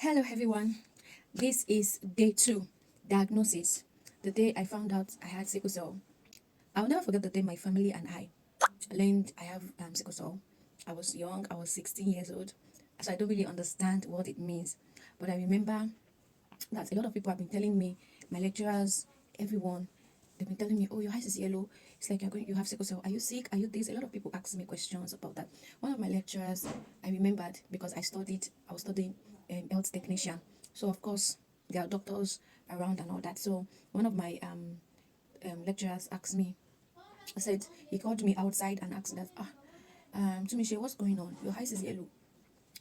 Hello everyone, this is day 2, diagnosis. The day I found out I had sickle cell. I'll never forget the day my family and I learned I have sickle cell. I was young, I was 16 years old, so I don't really understand what it means. But I remember that a lot of people have been telling me, my lecturers, everyone, they've been telling me, oh, your eyes is yellow. It's like you have sickle cell. Are you sick? Are you this? A lot of people ask me questions about that. One of my lecturers, I remembered because I was studying health technician. So of course, there are doctors around and all that. So one of my lecturers asked me, I said, he called me outside and asked that, Tumishe, what's going on? Your eyes is yellow.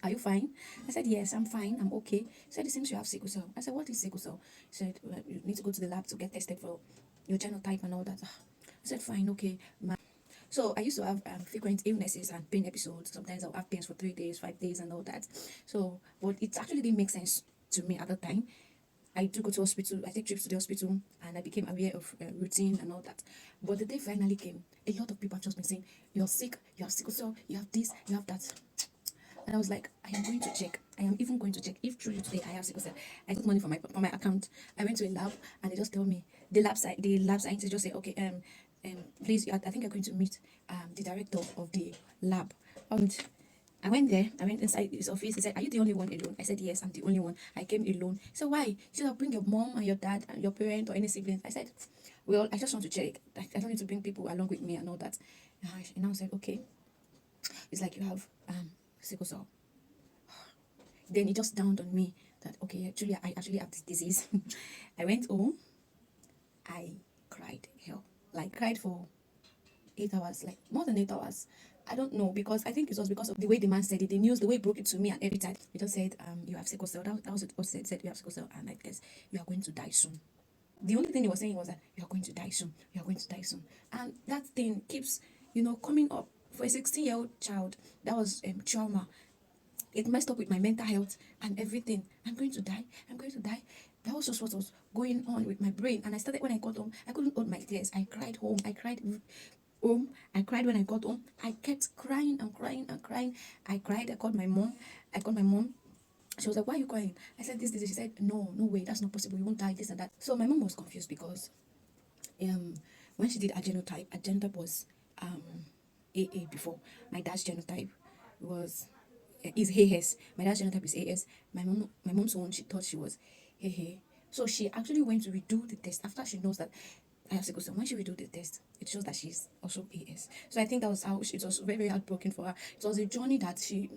Are you fine? I said, yes, I'm fine. I'm okay. He said, it seems you have sickle cell. I said, what is sickle cell? He said, well, you need to go to the lab to get tested for your genotype and all that. I said, fine, okay. So I used to have frequent illnesses and pain episodes. Sometimes I'll have pains for 3 days, 5 days and all that. So, but it actually didn't make sense to me at the time. I do go to hospital, I take trips to the hospital, and I became aware of routine and all that. But the day finally came, a lot of people have just been saying, you're sick, you have sickle cell, you have this, you have that. And I was like, I am going to check. I am even going to check if truly today I have sickle cell. I took money from my account. I went to a lab and they just tell me the lab scientist just say, okay, please, I think you're going to meet the director of the lab. And I went there. I went inside his office. He said, "Are you the only one alone?" I said, "Yes, I'm the only one. I came alone." So why? He said, "I'll bring your mom and your dad and your parent or any siblings." I said, "Well, I just want to check. I don't need to bring people along with me and all that." And I said, "Okay." It's like you have sickle cell. Then it just dawned on me that okay, actually I actually have this disease. I went home. I cried hell, like cried for 8 hours, like more than 8 hours. I don't know because I think it was because of the way the man said it, the news, the way he broke it to me, and every time he just said, you have sickle cell. That was what said you have sickle cell, and I guess you are going to die soon. The only thing he was saying was that you are going to die soon, you are going to die soon, and that thing keeps, coming up for a 16-year-old child. That was trauma. It messed up with my mental health and everything. I'm going to die. I'm going to die. That was just what was going on with my brain. And I started when I got home. I couldn't hold my tears. I cried home. I cried home. I cried when I got home. I kept crying and crying and crying. I cried. I called my mom. She was like, "Why are you crying?" I said, "This." She said, "No, no way. That's not possible. You won't die. This and that." So my mom was confused because when she did her genotype was AA before. My dad's genotype was is AS. My dad's genotype is AS. My mom's one, she thought she was AA. So she actually went to redo the test after she knows that I have sickle cell. When she redo the test, it shows that she's also AS. So I think that was how it was very heartbroken for her. It was a journey that she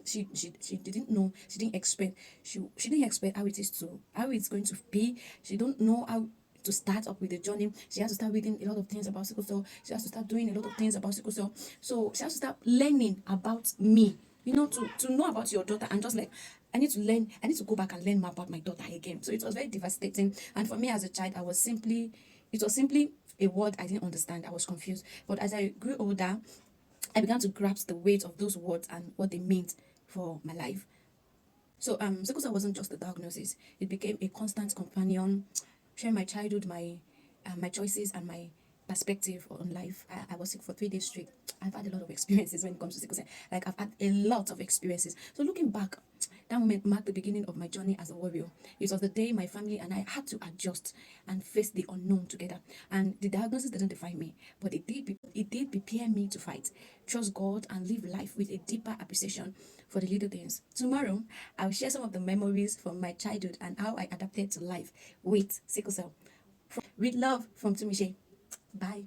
didn't know, she didn't expect. She didn't expect how it's going to be. She don't know how to start up with the journey. She has to start reading a lot of things about sickle cell. She has to start doing a lot of things about sickle cell. So she has to start learning about me. To know about your daughter and just like I need to go back and learn more about my daughter again. So it was very devastating. And for me as a child, it was simply a word I didn't understand. I was confused. But as I grew older, I began to grasp the weight of those words and what they meant for my life. So sickle cell wasn't just a diagnosis; it became a constant companion, sharing my childhood, my choices, and my perspective on life. I was sick for 3 days straight. I've had a lot of experiences when it comes to sickle cell. Like I've had a lot of experiences. So looking back, that moment marked the beginning of my journey as a warrior. It was the day my family and I had to adjust and face the unknown together. And the diagnosis didn't define me, but it did prepare me to fight, trust God, and live life with a deeper appreciation for the little things. Tomorrow, I'll share some of the memories from my childhood and how I adapted to life with sickle cell. With love from Tumishe. Bye.